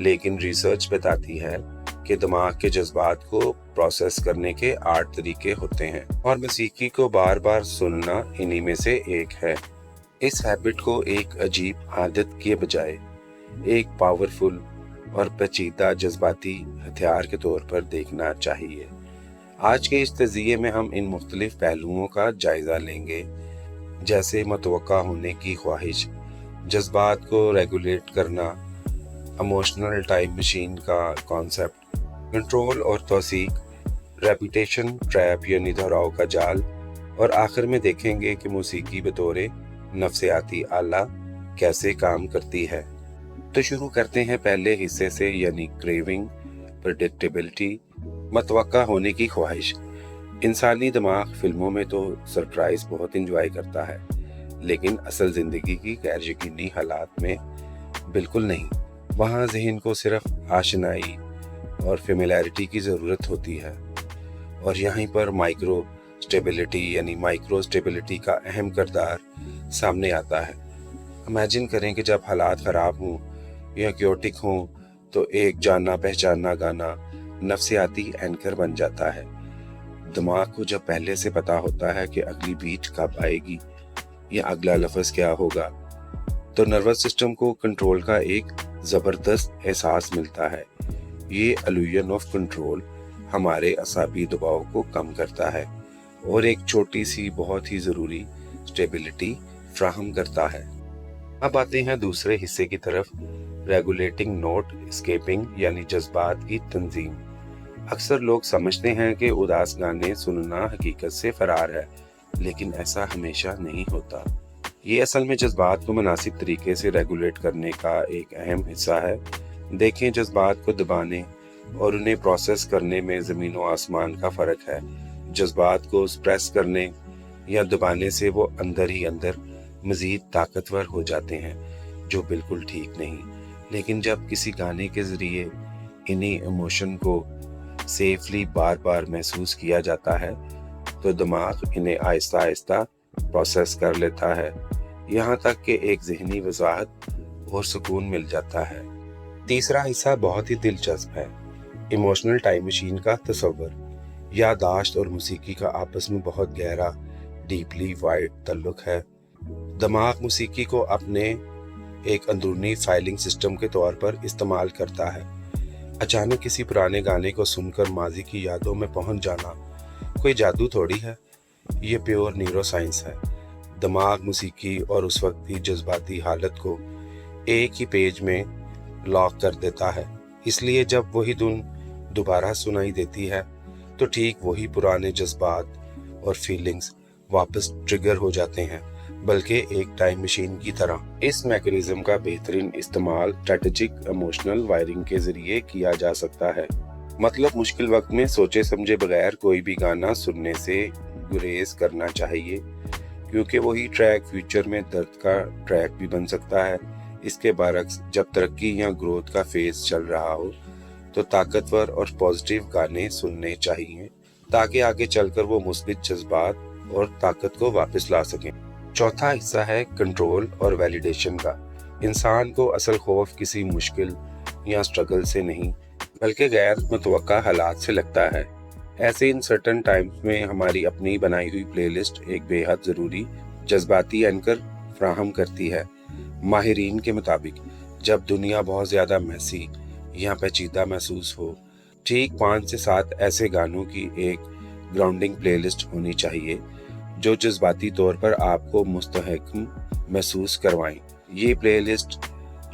लेकिन रिसर्च बताती है कि दिमाग के जज्बात को प्रोसेस करने के 8 तरीके होते हैं और मौसीकी को बार बार सुनना इन्हीं में से एक है। इस हैबिट को एक अजीब आदत के बजाय एक पावरफुल और पेचीदा जज्बाती हथियार के तौर पर देखना चाहिए। आज के इस तज़किये में हम इन मुख्तलिफ पहलुओं का जायज़ा लेंगे, जैसे मुतवक्का होने की ख्वाहिश, जज्बात को रेगुलेट करना, इमोशनल टाइम मशीन का कॉन्सेप्ट, कंट्रोल और तौसीक, रेपिटेशन ट्रैप यानी दोहराव का जाल, और आखिर में देखेंगे कि मौसीकी बतौर नफ्सियाती आला कैसे काम करती है। तो शुरू करते हैं पहले हिस्से से, यानी क्रेविंग, प्रेडिक्टेबिलिटी, मुतवक्का होने की ख्वाहिश। इंसानी दिमाग फिल्मों में तो सरप्राइज बहुत इंजॉय करता है, लेकिन असल ज़िंदगी की गैर यकीनी हालात में बिल्कुल नहीं। वहाँ ज़हन को सिर्फ आशनाई और फेमिलियरिटी की ज़रूरत होती है, और यहीं पर माइक्रो स्टेबिलिटी का अहम किरदार सामने आता है। इमेजिन करें कि जब हालात ख़राब हों या क्योटिक हों तो एक जाना पहचाना गाना नफ्सियाती एंकर बन जाता है। दिमाग को जब पहले से पता होता है कि अगली बीट कब आएगी या अगला लफ्ज़ क्या होगा, तो नर्वस सिस्टम को कंट्रोल का एक ज़बरदस्त एहसास मिलता है। ये इल्यूजन ऑफ कंट्रोल हमारे असाबी दबाव को कम करता है और एक छोटी सी बहुत ही ज़रूरी स्टेबिलिटी फ्राहम करता है। अब आते हैं दूसरे हिस्से की तरफ, रेगुलेटिंग नोट एस्केपिंग यानी जज्बात की तंजीम। अक्सर लोग समझते हैं कि उदास गाने सुनना हकीकत से फरार है, लेकिन ऐसा हमेशा नहीं होता। ये असल में जज्बात को मुनासिब तरीके से रेगुलेट करने का एक अहम हिस्सा है। देखें, जज्बात को दबाने और उन्हें प्रोसेस करने में ज़मीन व आसमान का फ़र्क है। जज्बात को सप्रेस करने या दबाने से वो अंदर ही अंदर मज़ीद ताकतवर हो जाते हैं, जो बिल्कुल ठीक नहीं। लेकिन जब किसी गाने के ज़रिए इन्हीं इमोशन को सेफली बार बार महसूस किया जाता है, तो दिमाग इन्हें आहिस्ता आहिस्ता प्रोसेस कर लेता है, यहाँ तक कि एक ज़हनी वज़ाहत और सुकून मिल जाता है। तीसरा हिस्सा बहुत ही दिलचस्प है, इमोशनल टाइम मशीन का तस्वर। याददाश्त और मौसीकी का आपस में बहुत गहरा डीपली वाइड ताल्लुक है। दिमाग मौसीकी को अपने एक अंदरूनी फाइलिंग सिस्टम के तौर पर इस्तेमाल करता है। अचानक किसी पुराने गाने को सुनकर माजी की यादों में पहुंच जाना कोई जादू थोड़ी है, ये प्योर न्यूरो साइंस है। दिमाग मौसीकी और उस वक्त की जज्बाती हालत को एक ही पेज में लॉक कर देता है, इसलिए जब वही धुन दोबारा सुनाई देती है तो ठीक वही पुराने जज्बात और फीलिंग्स वापस ट्रिगर हो जाते हैं, बल्कि एक टाइम मशीन की तरह। इस मैकेनिज्म का बेहतरीन इस्तेमाल स्ट्रेटेजिक इमोशनल वायरिंग के जरिए किया जा सकता है। मतलब मुश्किल वक्त में सोचे समझे बगैर कोई भी गाना सुनने से गुरेज करना चाहिए, क्योंकि वही ट्रैक फ्यूचर में दर्द का ट्रैक भी बन सकता है। इसके बरक्स जब तरक्की या ग्रोथ का फेज चल रहा हो तो ताकतवर और पॉजिटिव गाने सुनने चाहिए, ताकि आगे चलकर वो मुस्बित जज्बात और ताकत को वापस ला सकें। चौथा हिस्सा है कंट्रोल और वैलिडेशन का। इंसान को असल खौफ किसी मुश्किल या स्ट्रगल से नहीं, बल्कि गैर मुतवक्का हालात से लगता है। ऐसे इन सर्टन टाइम्स में हमारी अपनी बनाई हुई प्लेलिस्ट एक बेहद ज़रूरी जज्बाती एंकर फ्राहम करती है। माहिरीन के मुताबिक जब दुनिया बहुत ज़्यादा मैसी या पेचीदा महसूस हो, ठीक 5 से 7 ऐसे गानों की एक ग्राउंडिंग प्लेलिस्ट होनी चाहिए जो जज्बाती तौर पर आपको मुस्तहकम महसूस करवाएं। ये प्लेलिस्ट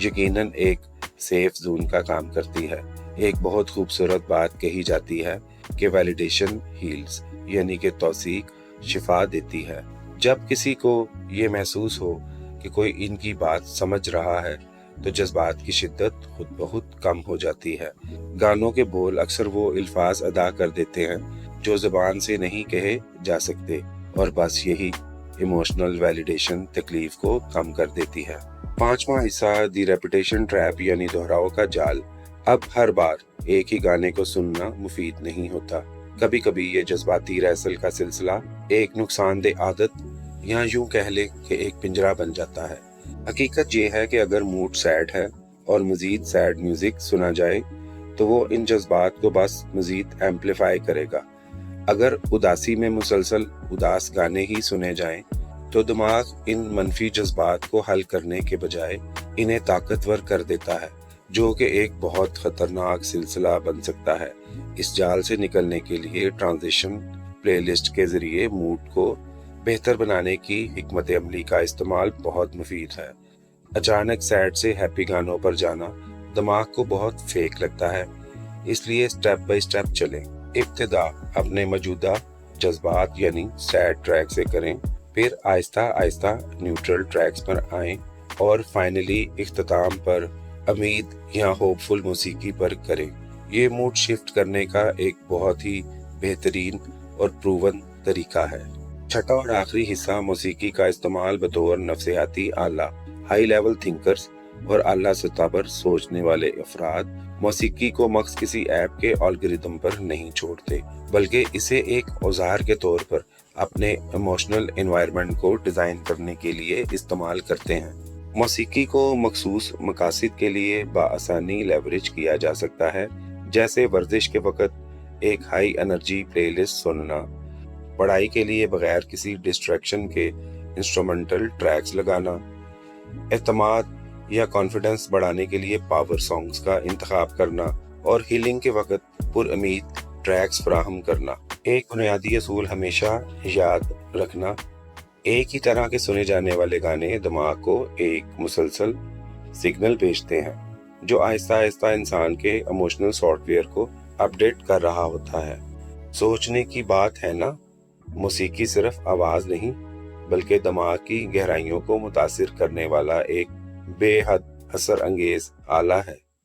यकीनन एक सेफ जोन का काम करती है। एक बहुत खूबसूरत बात कही जाती है कि वैलिडेशन हील्स, यानी कि तौसीक शिफा देती है। जब किसी को ये महसूस हो कि कोई इनकी बात समझ रहा है, तो जज्बात की शिद्दत खुद बहुत कम हो जाती है। गानों के बोल अक्सर वो अल्फाज अदा कर देते हैं जो ज़बान से नहीं कहे जा सकते, और बस यही इमोशनल वैलिडेशन तकलीफ को कम कर देती है। 5वां हिस्सा दी रेपिटेशन ट्रैप यानी दोहराव का जाल। अब हर बार एक ही गाने को सुनना मुफीद नहीं होता। कभी कभी ये जज्बाती रैसल का सिलसिला एक नुकसानदेह आदत या यूं कह ले कि एक पिंजरा बन जाता है। हकीकत ये है कि अगर मूड सैड है اور مزید سیڈ میوزک سنا جائے تو وہ ان جذبات کو بس مزید ایمپلیفائی کرے گا۔ اگر اداسی میں مسلسل اداس گانے ہی سنے جائیں تو دماغ ان منفی جذبات کو حل کرنے کے بجائے انہیں طاقتور کر دیتا ہے، جو کہ ایک بہت خطرناک سلسلہ بن سکتا ہے۔ اس جال سے نکلنے کے لیے ٹرانزیشن پلے لسٹ کے ذریعے موڈ کو بہتر بنانے کی حکمت عملی کا استعمال بہت مفید ہے۔ اچانک سیڈ سے ہیپی گانوں پر جانا دماغ کو بہت فیک لگتا ہے، اس لیے سٹیپ بائی سٹیپ چلیں۔ ابتدا اپنے موجودہ جذبات یعنی سیڈ ٹریک سے کریں، پھر آہستہ آہستہ نیوٹرل ٹریکس پر آئیں اور فائنلی اختتام پر امید یا ہوپ فل موسیقی پر کریں۔ یہ موڈ شفٹ کرنے کا ایک بہت ہی بہترین اور پروون طریقہ ہے۔ چھٹا اور آخری حصہ موسیقی کا استعمال بطور نفسیاتی آلہ۔ ہائی لیول تھنکرز اور اعلیٰ سطح پر سوچنے والے افراد موسیقی کو مخص کسی ایپ کے الگوریتم پر نہیں چھوڑتے، بلکہ اسے ایک اوزار کے طور پر اپنے ایموشنل انوائرمنٹ کو ڈیزائن کرنے کے لیے استعمال کرتے ہیں۔ موسیقی کو مخصوص مقاصد کے لیے بآسانی لیوریج کیا جا سکتا ہے، جیسے ورزش کے وقت ایک ہائی انرجی پلے لسٹ سننا، پڑھائی کے لیے بغیر کسی ڈسٹریکشن کے انسٹرومنٹل ٹریکس لگانا، اعتماد یا کانفیڈنس بڑھانے کے لیے پاور سانگز کا انتخاب کرنا، اور ہیلنگ کے وقت پر امید ٹریکس فراہم کرنا۔ ایک بنیادی اصول ہمیشہ یاد رکھنا، ایک ہی طرح کے سنے جانے والے گانے دماغ کو ایک مسلسل سگنل بھیجتے ہیں جو آہستہ آہستہ انسان کے ایموشنل سافٹ ویئر کو اپڈیٹ کر رہا ہوتا ہے۔ سوچنے کی بات ہے نا، موسیقی صرف آواز نہیں بلکہ دماغ کی گہرائیوں کو متاثر کرنے والا ایک بے حد اثر انگیز آلہ ہے۔